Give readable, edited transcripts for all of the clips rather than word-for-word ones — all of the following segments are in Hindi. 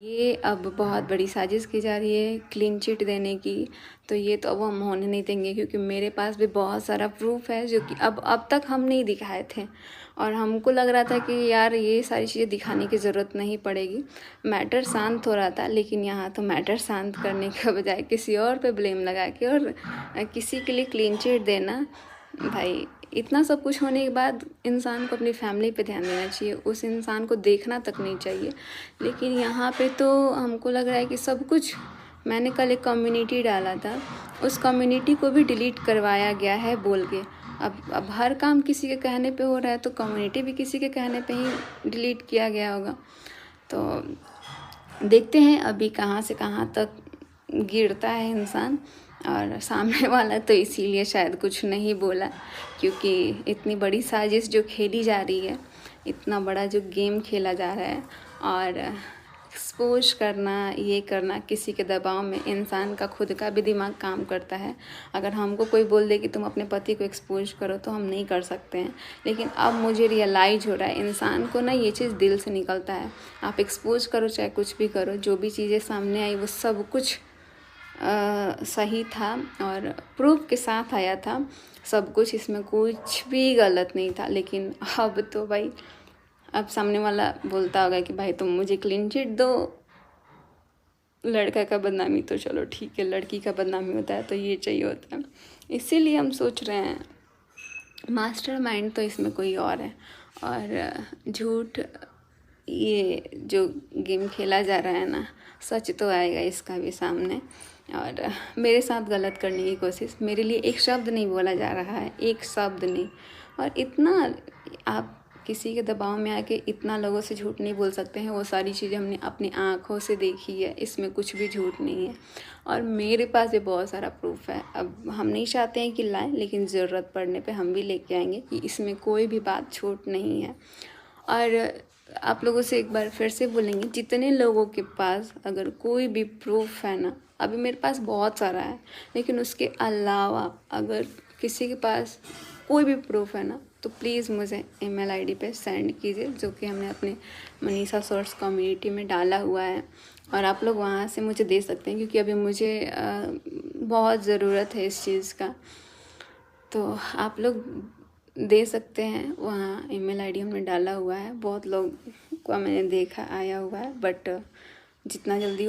ये अब बहुत बड़ी साजिश की जा रही है क्लीन चिट देने की। तो ये तो अब हम होने नहीं देंगे, क्योंकि मेरे पास भी बहुत सारा प्रूफ है जो कि अब तक हम नहीं दिखाए थे। और हमको लग रहा था कि यार ये सारी चीज़ें दिखाने की ज़रूरत नहीं पड़ेगी, मैटर शांत हो रहा था। लेकिन यहाँ तो मैटर शांत करने के बजाय किसी और पे ब्लेम लगा के और किसी के लिए क्लीन चिट देना, भाई इतना सब कुछ होने के बाद इंसान को अपनी फैमिली पे ध्यान देना चाहिए, उस इंसान को देखना तक नहीं चाहिए। लेकिन यहाँ पे तो हमको लग रहा है कि सब कुछ। मैंने कल एक कम्युनिटी डाला था, उस कम्युनिटी को भी डिलीट करवाया गया है बोल के। अब हर काम किसी के कहने पे हो रहा है, तो कम्युनिटी भी किसी के कहने पे ही डिलीट किया गया होगा। तो देखते हैं अभी कहाँ से कहाँ तक गिरता है इंसान। और सामने वाला तो इसीलिए शायद कुछ नहीं बोला, क्योंकि इतनी बड़ी साजिश जो खेली जा रही है, इतना बड़ा जो गेम खेला जा रहा है, और एक्सपोज करना, ये करना किसी के दबाव में, इंसान का खुद का भी दिमाग काम करता है। अगर हमको कोई बोल दे कि तुम अपने पति को एक्सपोज करो तो हम नहीं कर सकते हैं। लेकिन अब मुझे रियलाइज़ हो रहा है इंसान को ना ये चीज़ दिल से निकलता है। आप एक्सपोज करो चाहे कुछ भी करो, जो भी चीज़ें सामने आई वो सब कुछ सही था और प्रूफ के साथ आया था सब कुछ, इसमें कुछ भी गलत नहीं था। लेकिन अब तो भाई, अब सामने वाला बोलता होगा कि भाई तुम मुझे क्लीन चिट दो। लड़का का बदनामी तो चलो ठीक है, लड़की का बदनामी होता है तो ये चाहिए होता है। इसीलिए हम सोच रहे हैं मास्टरमाइंड तो इसमें कोई और है। और झूठ, ये जो गेम खेला जा रहा है ना, सच तो आएगा इसका भी सामने। और मेरे साथ गलत करने की कोशिश, मेरे लिए एक शब्द नहीं बोला जा रहा है, एक शब्द नहीं। और इतना आप किसी के दबाव में आके इतना लोगों से झूठ नहीं बोल सकते हैं। वो सारी चीज़ें हमने अपनी आँखों से देखी है, इसमें कुछ भी झूठ नहीं है। और मेरे पास भी बहुत सारा प्रूफ है। अब हम नहीं चाहते हैं कि लाएं, लेकिन ज़रूरत पड़ने पे हम भी लेके आएंगे कि इसमें कोई भी बात झूठ नहीं है। और आप लोगों से एक बार फिर से बोलेंगे, जितने लोगों के पास अगर कोई भी प्रूफ है ना, अभी मेरे पास बहुत सारा है, लेकिन उसके अलावा अगर किसी के पास कोई भी प्रूफ है ना, तो प्लीज़ मुझे ईमेल आईडी पे सेंड कीजिए, जो कि हमने अपने मनीषा शॉर्ट्स कम्युनिटी में डाला हुआ है। और आप लोग वहाँ से मुझे दे सकते हैं, क्योंकि अभी मुझे बहुत ज़रूरत है इस चीज़ का। तो आप लोग दे सकते हैं, वहाँ ईमेल आईडी हमने डाला हुआ है। बहुत लोग को मैंने देखा आया हुआ है, बट जितना जल्दी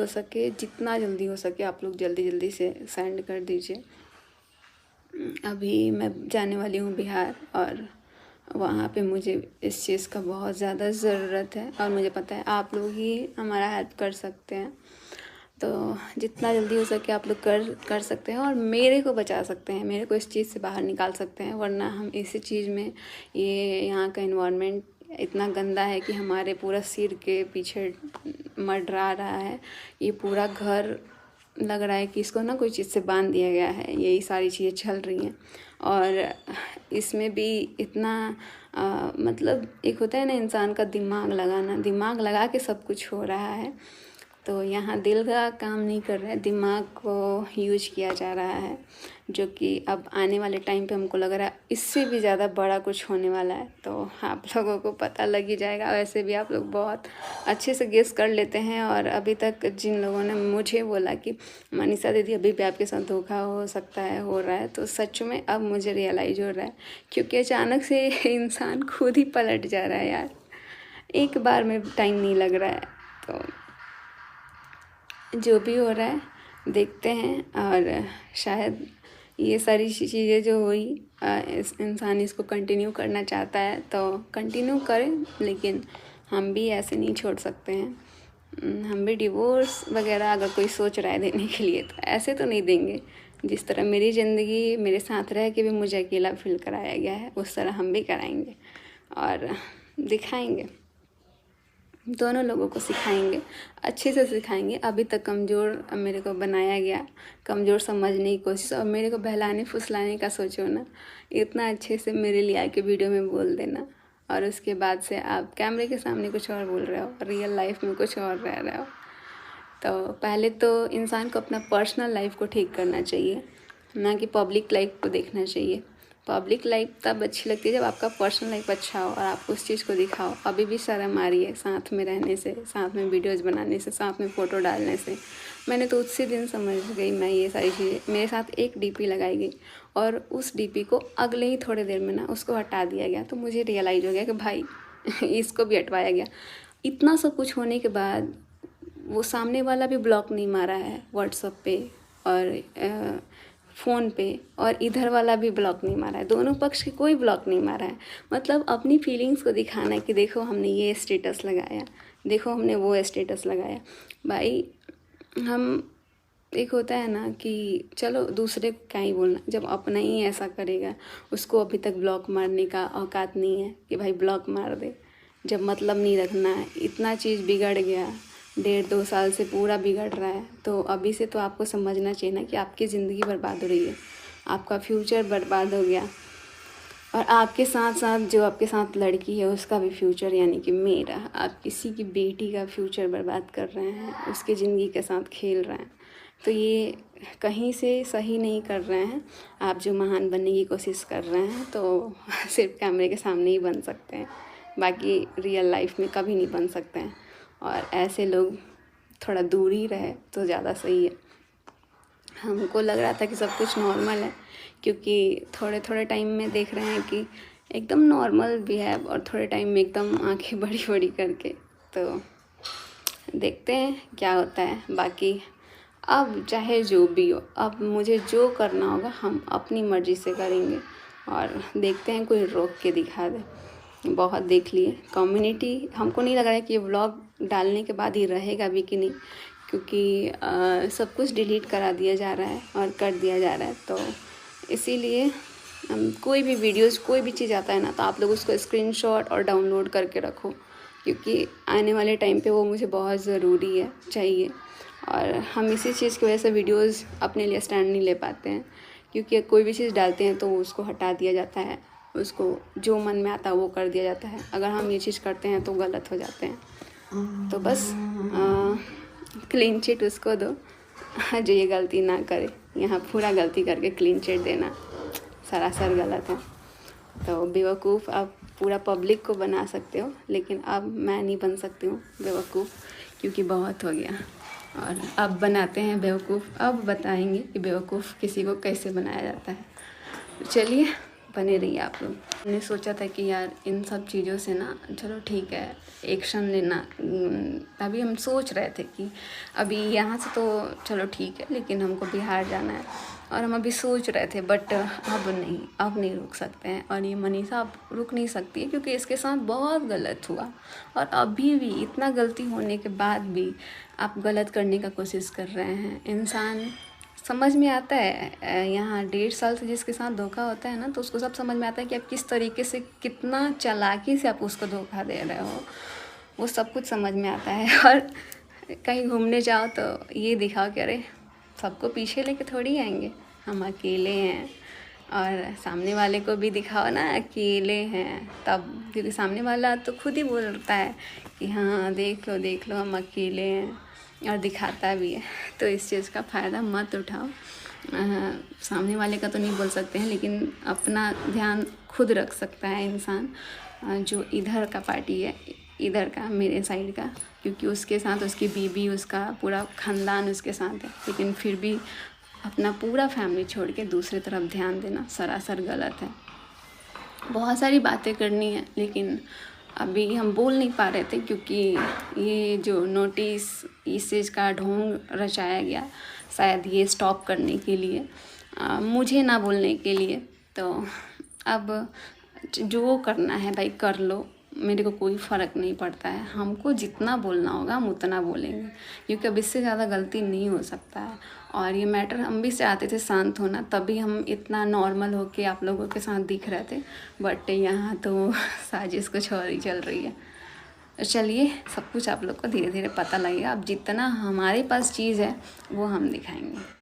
हो सके आप लोग जल्दी से सेंड कर दीजिए। अभी मैं जाने वाली हूँ बिहार, और वहाँ पे मुझे इस चीज़ का बहुत ज़्यादा ज़रूरत है, और मुझे पता है आप लोग ही हमारा हेल्प कर सकते हैं। तो जितना जल्दी हो सके आप लोग कर सकते हैं और मेरे को बचा सकते हैं, मेरे को इस चीज़ से बाहर निकाल सकते हैं। वरना हम इसी चीज़ में, ये यहाँ का एनवायरनमेंट इतना गंदा है कि हमारे पूरा सिर के पीछे मंडरा रहा है। ये पूरा घर लग रहा है कि इसको ना कोई चीज़ से बांध दिया गया है, यही सारी चीज़ें चल रही हैं। और इसमें भी इतना मतलब एक होता है ना इंसान का दिमाग लगाना, दिमाग लगा के सब कुछ हो रहा है। तो यहाँ दिल का काम नहीं कर रहा है, दिमाग को यूज किया जा रहा है, जो कि अब आने वाले टाइम पे हमको लग रहा है इससे भी ज़्यादा बड़ा कुछ होने वाला है। तो आप लोगों को पता लग ही जाएगा। वैसे भी आप लोग बहुत अच्छे से गेस कर लेते हैं। और अभी तक जिन लोगों ने मुझे बोला कि मनीषा दीदी अभी भी आपके साथ धोखा हो सकता है, हो रहा है, तो सच में अब मुझे रियलाइज़ हो रहा है, क्योंकि अचानक से इंसान खुद ही पलट जा रहा है यार। एक बार में टाइम नहीं लग रहा है। तो जो भी हो रहा है देखते हैं। और शायद ये सारी चीज़ें जो हुई, इस इंसान इसको कंटिन्यू करना चाहता है तो कंटिन्यू करें, लेकिन हम भी ऐसे नहीं छोड़ सकते हैं। हम भी डिवोर्स वगैरह अगर कोई सोच रहा है देने के लिए तो ऐसे तो नहीं देंगे। जिस तरह मेरी ज़िंदगी मेरे साथ रह के भी मुझे अकेला फील कराया गया है, उस तरह हम भी कराएंगे और दिखाएंगे, दोनों लोगों को सिखाएंगे, अच्छे से सिखाएंगे। अभी तक कमज़ोर मेरे को बनाया गया, कमज़ोर समझने की कोशिश, और मेरे को बहलाने फुसलाने का सोचो ना, इतना अच्छे से मेरे लिए आके वीडियो में बोल देना, और उसके बाद से आप कैमरे के सामने कुछ और बोल रहे हो, रियल लाइफ में कुछ और रह रहे हो। तो पहले तो इंसान को अपना पर्सनल लाइफ को ठीक करना चाहिए, ना कि पब्लिक लाइफ को देखना चाहिए। पब्लिक लाइफ तब अच्छी लगती है जब आपका पर्सनल लाइफ अच्छा हो और आप उस चीज़ को दिखाओ। अभी भी शर्म आ रही है साथ में रहने से, साथ में वीडियोज़ बनाने से, साथ में फ़ोटो डालने से। मैंने तो उसी दिन समझ गई मैं ये सारी चीज़ें। मेरे साथ एक डीपी लगाई गई और उस डीपी को अगले ही थोड़ी देर में ना उसको हटा दिया गया। तो मुझे रियलाइज़ हो गया कि भाई इसको भी हटवाया गया। इतना सब कुछ होने के बाद वो सामने वाला भी ब्लॉक नहीं मारा है व्हाट्सएप पे और फ़ोन पे, और इधर वाला भी ब्लॉक नहीं मारा है। दोनों पक्ष की कोई ब्लॉक नहीं मारा है। मतलब अपनी फीलिंग्स को दिखाना है कि देखो हमने ये स्टेटस लगाया, देखो हमने वो स्टेटस लगाया। भाई हम एक होता है ना कि चलो दूसरे को क्या ही बोलना, जब अपना ही ऐसा करेगा। उसको अभी तक ब्लॉक मारने का औकात नहीं है कि भाई ब्लॉक मार दे, जब मतलब नहीं रखना है। इतना चीज़ बिगड़ गया, 1.5-2 साल से पूरा बिगड़ रहा है। तो अभी से तो आपको समझना चाहिए ना कि आपकी ज़िंदगी बर्बाद हो रही है, आपका फ्यूचर बर्बाद हो गया, और आपके साथ साथ जो आपके साथ लड़की है उसका भी फ्यूचर, यानी कि मेरा, आप किसी की बेटी का फ्यूचर बर्बाद कर रहे हैं, उसकी ज़िंदगी के साथ खेल रहे हैं। तो ये कहीं से सही नहीं कर रहे हैं। आप जो महान बनने की कोशिश कर रहे हैं तो सिर्फ कैमरे के सामने ही बन सकते हैं, बाकी रियल लाइफ में कभी नहीं बन सकते हैं। और ऐसे लोग थोड़ा दूर ही रहे तो ज़्यादा सही है। हमको लग रहा था कि सब कुछ नॉर्मल है, क्योंकि थोड़े थोड़े टाइम में देख रहे हैं कि एकदम नॉर्मल बिहेव, और थोड़े टाइम में एकदम आंखें बड़ी बड़ी करके। तो देखते हैं क्या होता है। बाकी अब चाहे जो भी हो, अब मुझे जो करना होगा हम अपनी मर्ज़ी से करेंगे, और देखते हैं कोई रोक के दिखा दे। बहुत देख लिए कम्युनिटी, हमको नहीं लग रहा है कि ये व्लॉग डालने के बाद ही रहेगा भी कि नहीं, क्योंकि सब कुछ डिलीट करा दिया जा रहा है और कर दिया जा रहा है। तो इसीलिए कोई भी वीडियोज़, कोई भी चीज़ आता है ना, तो आप लोग उसको स्क्रीनशॉट और डाउनलोड करके रखो, क्योंकि आने वाले टाइम पे वो मुझे बहुत ज़रूरी है, चाहिए। और हम इसी चीज़ की वजह से वीडियोज़ अपने लिए स्टैंड नहीं ले पाते हैं, क्योंकि कोई भी चीज़ डालते हैं तो उसको हटा दिया जाता है, उसको जो मन में आता है वो कर दिया जाता है। अगर हम ये चीज़ करते हैं तो गलत हो जाते हैं। तो बस क्लीन चिट उसको दो जो ये गलती ना करे। यहाँ पूरा गलती करके क्लीन चिट देना सरासर गलत है। तो बेवकूफ़ आप पूरा पब्लिक को बना सकते हो, लेकिन अब मैं नहीं बन सकती हूँ बेवकूफ़, क्योंकि बहुत हो गया। और अब बनाते हैं बेवकूफ़, अब बताएंगे कि बेवकूफ़ किसी को कैसे बनाया जाता है। चलिए बने रहिए आप लोग। मैंने सोचा था कि यार इन सब चीज़ों से ना, चलो ठीक है एक्शन लेना। अभी हम सोच रहे थे कि अभी यहाँ से तो चलो ठीक है, लेकिन हमको बिहार जाना है, और हम अभी सोच रहे थे, बट अब नहीं रुक सकते हैं। और ये मनीषा अब रुक नहीं सकती है, क्योंकि इसके साथ बहुत गलत हुआ, और अभी भी इतना गलती होने के बाद भी आप गलत करने का कोशिश कर रहे हैं। इंसान समझ में आता है, यहाँ 1.5 साल से जिसके साथ धोखा होता है ना, तो उसको सब समझ में आता है कि आप किस तरीके से, कितना चालाकी से आप उसको धोखा दे रहे हो, वो सब कुछ समझ में आता है। और कहीं घूमने जाओ तो ये दिखाओ कि अरे सबको पीछे लेके थोड़ी आएंगे, हम अकेले हैं। और सामने वाले को भी दिखाओ ना अकेले हैं तब, क्योंकि सामने वाला तो खुद ही बोलता है कि हाँ देख लो हम अकेले हैं, और दिखाता भी है। तो इस चीज़ का फ़ायदा मत उठाओ। सामने वाले का तो नहीं बोल सकते हैं, लेकिन अपना ध्यान खुद रख सकता है इंसान, जो इधर का पार्टी है, इधर का, मेरे साइड का, क्योंकि उसके साथ उसकी बीवी, उसका पूरा ख़ानदान उसके साथ है, लेकिन फिर भी अपना पूरा फैमिली छोड़ के दूसरी तरफ ध्यान देना सरासर गलत है। बहुत सारी बातें करनी है, लेकिन अभी हम बोल नहीं पा रहे थे, क्योंकि ये जो नोटिस, इस चीज़ का ढोंग रचाया गया शायद ये स्टॉप करने के लिए, मुझे ना बोलने के लिए। तो अब जो करना है भाई कर लो, मेरे को कोई फ़र्क नहीं पड़ता है। हमको जितना बोलना होगा हम उतना बोलेंगे, क्योंकि अब इससे ज़्यादा गलती नहीं हो सकता है। और ये मैटर हम भी चाहते थे शांत होना, तभी हम इतना नॉर्मल होके आप लोगों के साथ दिख रहे थे, बट यहाँ तो साजिश कुछ और ही चल रही है। चलिए सब कुछ आप लोग को धीरे धीरे पता लगेगा। अब जितना हमारे पास चीज़ है वो हम दिखाएंगे।